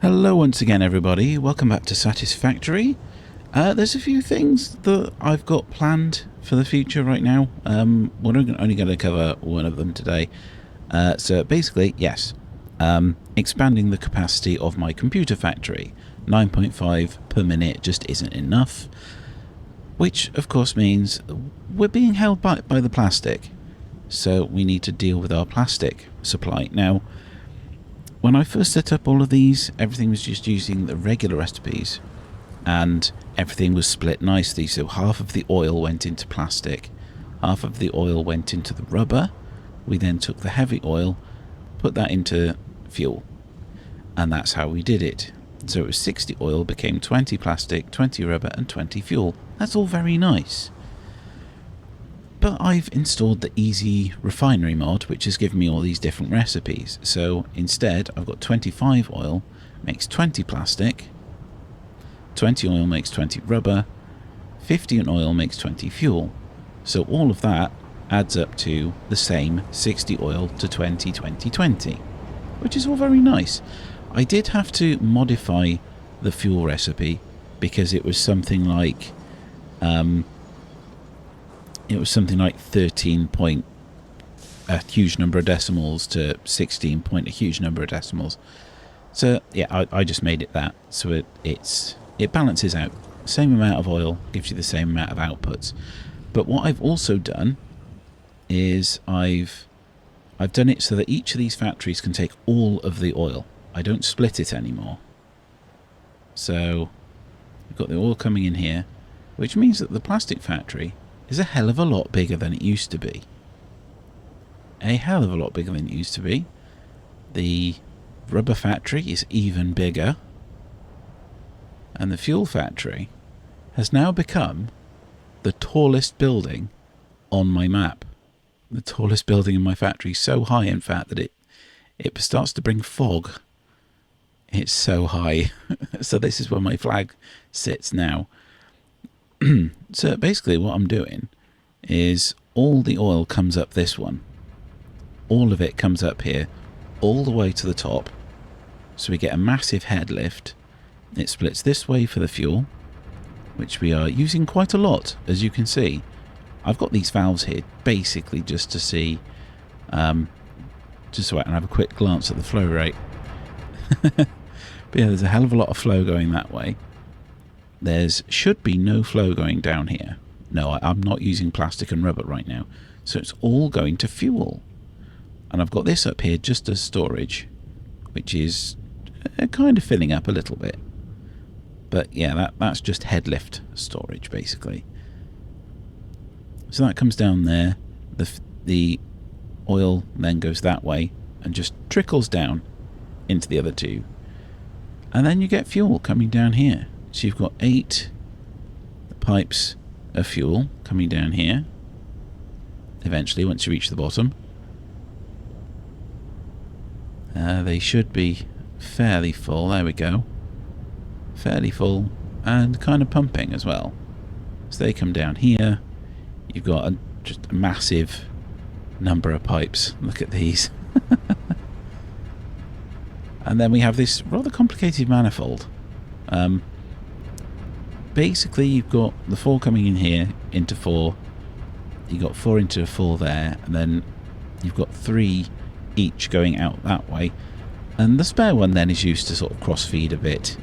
Hello once again everybody, welcome back to Satisfactory. There's a few things that I've got planned for the future right now. We're only going to cover one of them today. So basically, yes, expanding the capacity of my computer factory. 9.5 per minute just isn't enough, which of course means we're being held back by the plastic. So we need to deal with our plastic supply. Now, when I first set up all of these, everything was just using the regular recipes and everything was split nicely. So half of the oil went into plastic, half of the oil went into the rubber. We then took the heavy oil, put that into fuel, and that's how we did it. So it was 60 oil became 20 plastic, 20 rubber and 20 fuel. That's all very nice. But I've installed the easy refinery mod, which has given me all these different recipes. So instead, I've got 25 oil makes 20 plastic, 20 oil makes 20 rubber, 50 oil makes 20 fuel. So all of that adds up to the same 60 oil to 20, 20, 20, which is all very nice. I did have to modify the fuel recipe because it was something like 13 point a huge number of decimals to 16 point a huge number of decimals. So yeah, I just made it that, so it balances out. Same amount of oil gives you the same amount of outputs. But what I've also done is I've done it so that each of these factories can take all of the oil. I don't split it anymore. So we've got the oil coming in here, which means that the plastic factory is a hell of a lot bigger than it used to be. A hell of a lot bigger than it used to be. The rubber factory is even bigger. And the fuel factory has now become the tallest building on my map. The tallest building in my factory is so high, in fact, that it starts to bring fog. It's so high. So this is where my flag sits now. So basically what I'm doing is all the oil comes up this one. All of it comes up here, all the way to the top. So we get a massive head lift. It splits this way for the fuel, which we are using quite a lot, as you can see. I've got these valves here basically just to see, just so I can have a quick glance at the flow rate. But yeah, there's a hell of a lot of flow going that way. Should be no flow going down here. No, I'm not using plastic and rubber right now. So it's all going to fuel. And I've got this up here just as storage, which is kind of filling up a little bit. But yeah, that's just head lift storage, basically. So that comes down there. The oil then goes that way and just trickles down into the other two. And then you get fuel coming down here. So you've got 8 pipes of fuel coming down here. Eventually, once you reach the bottom. They should be fairly full. There we go. Fairly full and kind of pumping as well. So they come down here. You've got just a massive number of pipes. Look at these. And then we have this rather complicated manifold. Basically, you've got the 4 coming in here into 4. You've got 4 into 4 there, and then you've got 3 each going out that way. And the spare one then is used to sort of cross-feed a bit.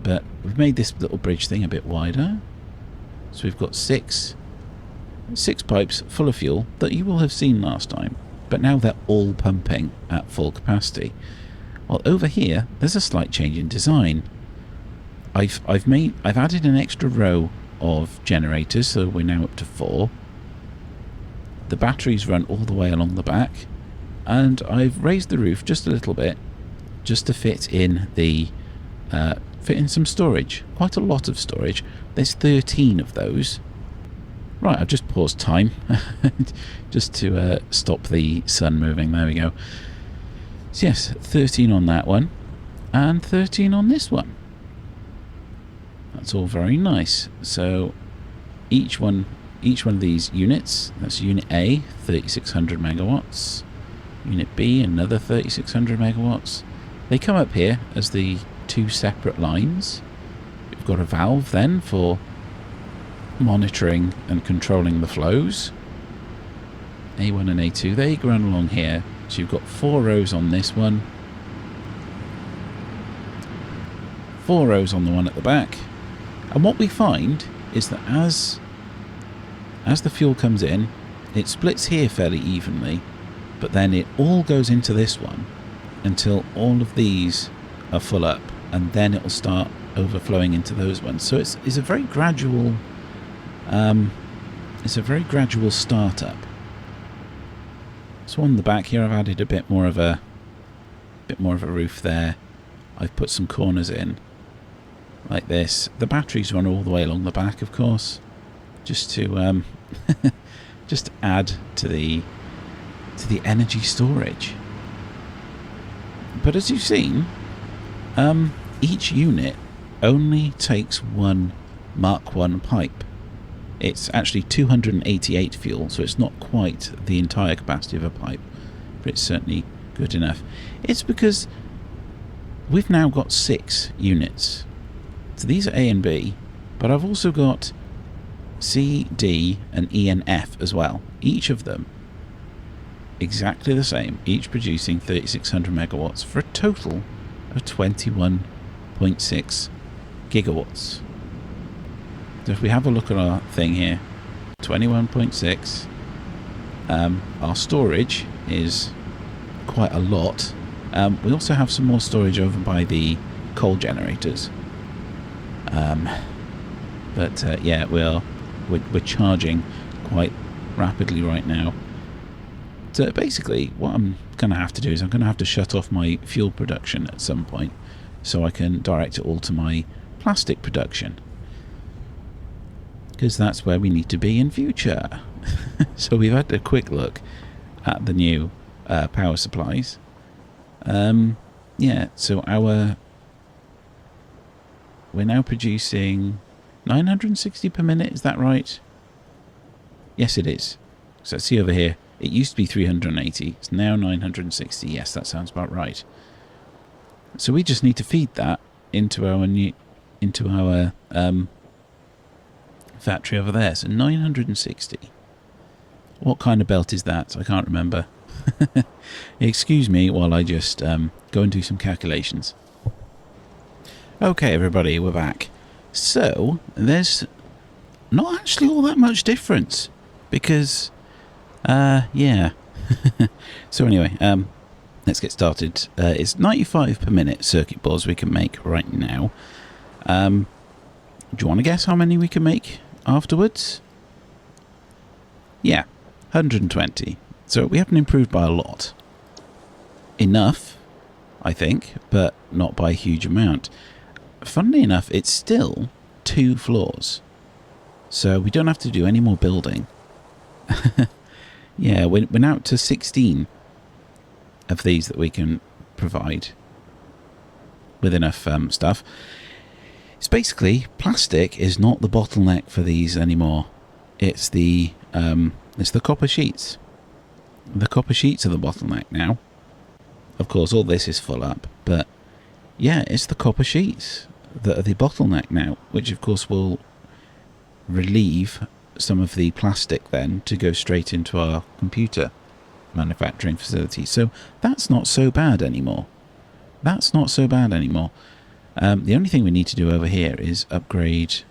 But we've made this little bridge thing a bit wider. So we've got 6 pipes full of fuel that you will have seen last time. But now they're all pumping at full capacity. Well, over here, there's a slight change in design. I've added an extra row of generators, so we're now up to 4. The batteries run all the way along the back, and I've raised the roof just a little bit, just to fit in some storage. Quite a lot of storage. There's 13 of those. Right, I've just paused time just to stop the sun moving. There we go. So yes, 13 on that one, and 13 on this one. That's all very nice. So each one of these units, that's unit A, 3600 megawatts. Unit B, another 3600 megawatts. They come up here as the two separate lines. We've got a valve then for monitoring and controlling the flows. A1 and A2, they run along here. So you've got 4 rows on this one. 4 rows on the one at the back. And what we find is that as the fuel comes in, it splits here fairly evenly, but then it all goes into this one until all of these are full up, and then it will start overflowing into those ones. So it's a very gradual startup. So on the back here, I've added a bit more of a roof there. I've put some corners in like this. The batteries run all the way along the back, of course, just to just add to the energy storage. But as you've seen, each unit only takes one Mark 1 pipe. It's actually 288 fuel, so it's not quite the entire capacity of a pipe, but it's certainly good enough. It's because we've now got 6 units. So these are A and B, but I've also got C, D, and E and F as well. Each of them exactly the same, each producing 3600 megawatts for a total of 21.6 gigawatts. So if we have a look at our thing here, 21.6, our storage is quite a lot. We also have some more storage over by the coal generators. Yeah, we're charging quite rapidly right now. So basically, what I'm going to have to do is I'm going to have to shut off my fuel production at some point so I can direct it all to my plastic production. Because that's where we need to be in future. So we've had a quick look at the new power supplies. Yeah, so we're now producing 960 per minute, is that right? Yes, it is. So see over here, it used to be 380, it's now 960. Yes, that sounds about right. So we just need to feed that into our factory over there. So 960. What kind of belt is that? I can't remember. Excuse me while I just go and do some calculations. Okay, everybody, we're back. So there's not actually all that much difference because yeah. So anyway, let's get started. It's 95 per minute circuit boards we can make right now. Do you want to guess how many we can make afterwards? Yeah, 120. So we haven't improved by a lot. Enough, I think, but not by a huge amount. Funnily enough, it's still 2 floors. So we don't have to do any more building. Yeah, we're now to 16 of these that we can provide with enough stuff. It's basically, plastic is not the bottleneck for these anymore. It's the copper sheets. The copper sheets are the bottleneck now. Of course, all this is full up, but yeah, it's the copper sheets that are the bottleneck now, which of course will relieve some of the plastic then to go straight into our computer manufacturing facility. So that's not so bad anymore. That's not so bad anymore. The only thing we need to do over here is upgrade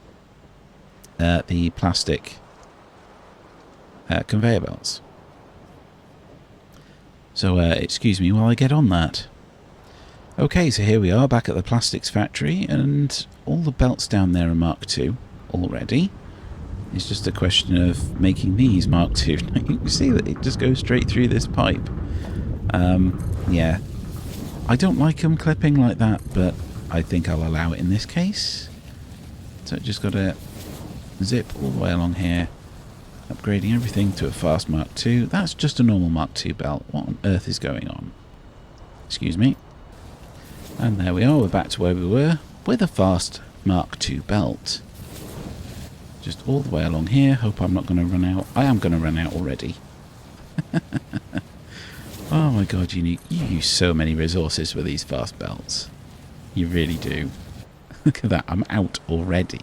the plastic conveyor belts. So excuse me while I get on that. Okay, so here we are back at the plastics factory, and all the belts down there are Mark II already. It's just a question of making these Mark II. You can see that it just goes straight through this pipe. Yeah, I don't like them clipping like that, but I think I'll allow it in this case. So just got to zip all the way along here, upgrading everything to a fast Mark II. That's just a normal Mark II belt. What on earth is going on? Excuse me. And there we are, we're back to where we were, with a fast Mark II belt. Just all the way along here. Hope I'm not going to run out. I am going to run out already. Oh my god, you use so many resources with these fast belts. You really do. Look at that, I'm out already.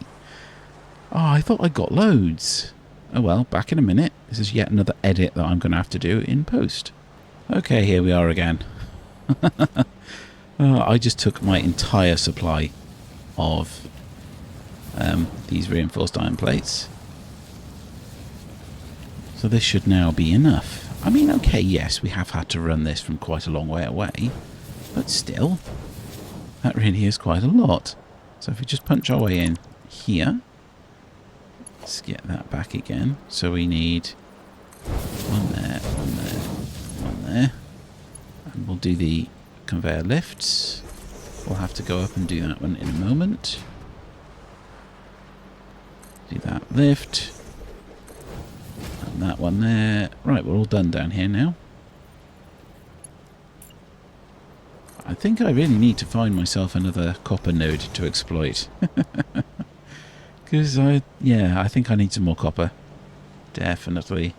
Oh, I thought I got loads. Oh well, back in a minute. This is yet another edit that I'm going to have to do in post. Okay, here we are again. I just took my entire supply of these reinforced iron plates. So this should now be enough. I mean, okay, yes, we have had to run this from quite a long way away, but still, that really is quite a lot. So if we just punch our way in here, let's get that back again. So we need one there, one there, one there, and we'll do the conveyor lifts. We'll have to go up and do that one in a moment. Do that lift. And that one there. Right, we're all done down here now. I think I really need to find myself another copper node to exploit. Because I think I need some more copper. Definitely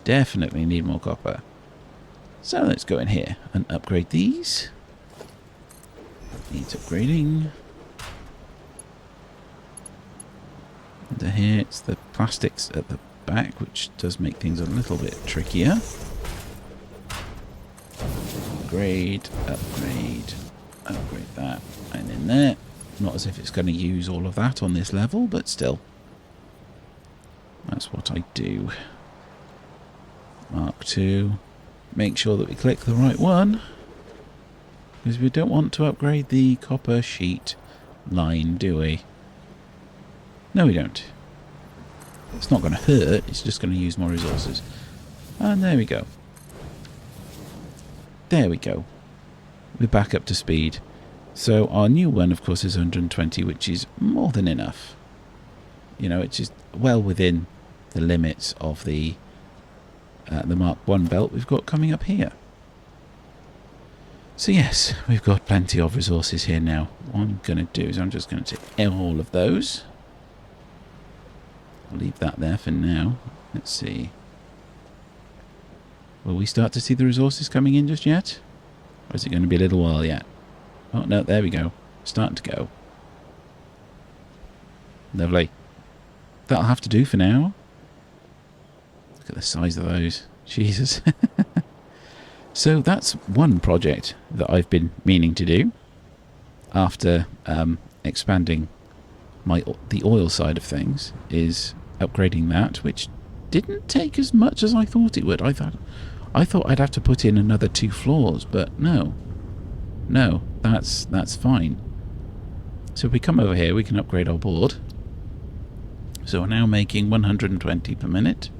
need more copper. So let's go in here and upgrade these. Needs upgrading. Under here it's the plastics at the back, which does make things a little bit trickier. Upgrade, upgrade, upgrade that, and in there. Not as if it's going to use all of that on this level, but still. That's what I do. Mark 2. Make sure that we click the right one, because we don't want to upgrade the copper sheet line, do we? No, we don't. It's not going to hurt, it's just going to use more resources. And there we go. There we go. We're back up to speed. So our new one, of course, is 120, which is more than enough. You know, it's just well within the limits of the Mark 1 belt we've got coming up here. So yes, we've got plenty of resources here now. What I'm going to do is I'm just going to take all of those. I'll leave that there for now. Let's see. Will we start to see the resources coming in just yet? Or is it going to be a little while yet? Oh, no, there we go. Starting to go. Lovely. That'll have to do for now. Look at the size of those. Jesus. So that's one project that I've been meaning to do after expanding the oil side of things, is upgrading that, which didn't take as much as I thought it would. I thought I'd have to put in another 2 floors, but no, that's fine. So if we come over here, we can upgrade our board. So we're now making 120 per minute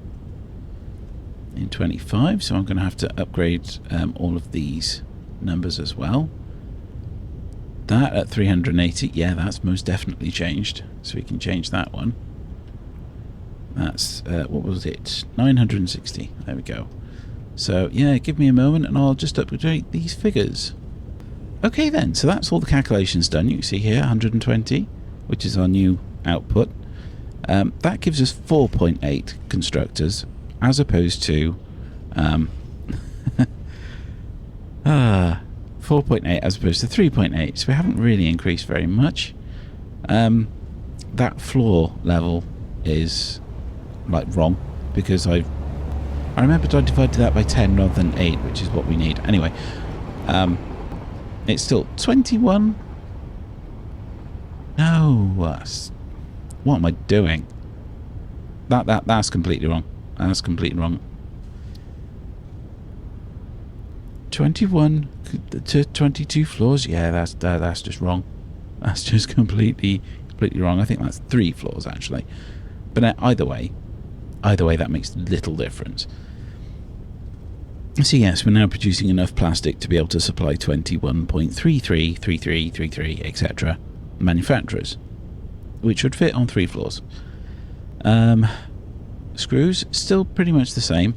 in 25. So I'm going to have to upgrade all of these numbers as well. That at 380, yeah, that's most definitely changed. So we can change that one. That's, what was it? 960. There we go. So, yeah, give me a moment and I'll just update these figures. Okay then, so that's all the calculations done. You can see here, 120, which is our new output. That gives us 4.8 constructors, as opposed to 4.8 as opposed to 3.8. So we haven't really increased very much. That floor level is like wrong, because I remembered I divided that by 10 rather than 8, which is what we need. Anyway, it's still 21. No, what am I doing? That's completely wrong. That's completely wrong. 21 to 22 floors. Yeah, that's just wrong. That's just completely wrong. I think that's 3 floors actually. But either way, that makes little difference. So yes, we're now producing enough plastic to be able to supply 21.33, 33, 33, etc. manufacturers, which would fit on 3 floors. Screws, still pretty much the same,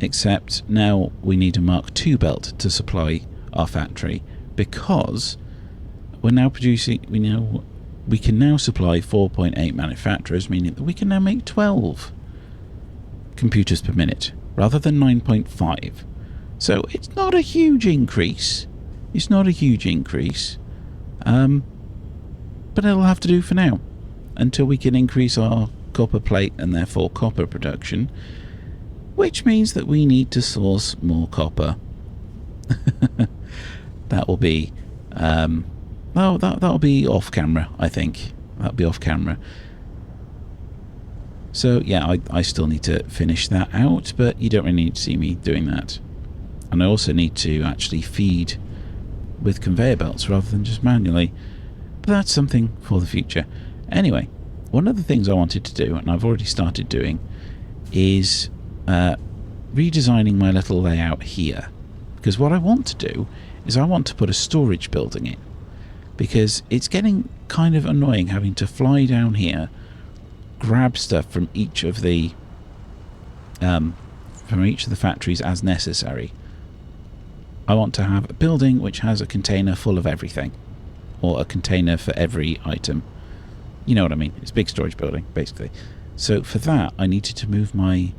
except now we need a Mark II belt to supply our factory, because we're now producing, we can now supply 4.8 manufacturers, meaning that we can now make 12 computers per minute rather than 9.5. So it's not a huge increase. It's not a huge increase. But it'll have to do for now, until we can increase our copper plate and therefore copper production, which means that we need to source more copper. That will be that'll be off camera, I think. That'll be off camera. So yeah, I still need to finish that out, but you don't really need to see me doing that. And I also need to actually feed with conveyor belts rather than just manually. But that's something for the future. Anyway, one of the things I wanted to do, and I've already started doing, is redesigning my little layout here. Because what I want to do is I want to put a storage building in. Because it's getting kind of annoying having to fly down here, grab stuff from each of the factories as necessary. I want to have a building which has a container full of everything, or a container for every item. You know what I mean? It's a big storage building, basically. So for that, I needed to move my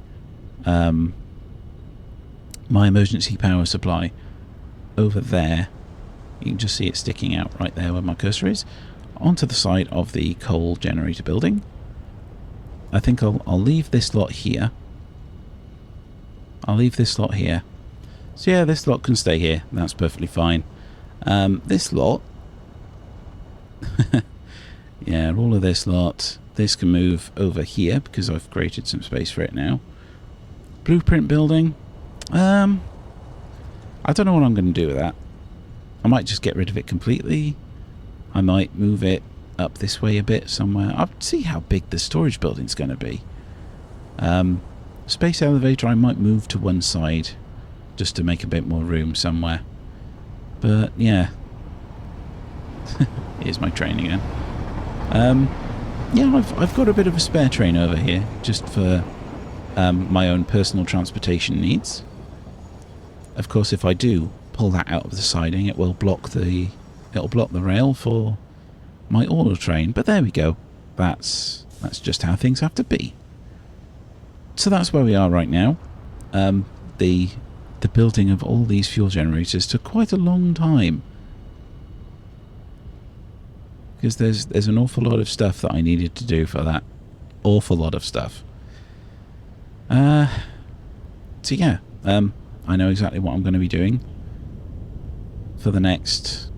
my emergency power supply over there. You can just see it sticking out right there where my cursor is, onto the side of the coal generator building. I think I'll leave this lot here. I'll leave this lot here. So yeah, this lot can stay here. That's perfectly fine. This lot... yeah, all of this lot. This can move over here because I've created some space for it now. Blueprint building. I don't know what I'm going to do with that. I might just get rid of it completely. I might move it up this way a bit somewhere. I'll see how big the storage building's going to be. Space elevator I might move to one side just to make a bit more room somewhere. But yeah. Here's my train again. Yeah, I've got a bit of a spare train over here just for my own personal transportation needs. Of course, if I do pull that out of the siding, it'll block the rail for my auto train. But there we go. That's just how things have to be. So that's where we are right now. The building of all these fuel generators took quite a long time, because there's an awful lot of stuff that I needed to do for that. Awful lot of stuff. So yeah, I know exactly what I'm going to be doing for the next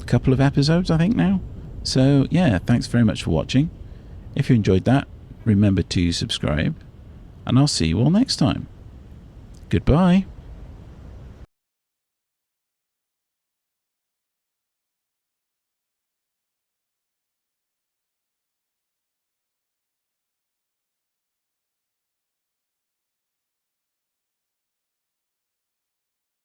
couple of episodes, I think, now. So yeah, thanks very much for watching. If you enjoyed that, remember to subscribe, and I'll see you all next time. Goodbye.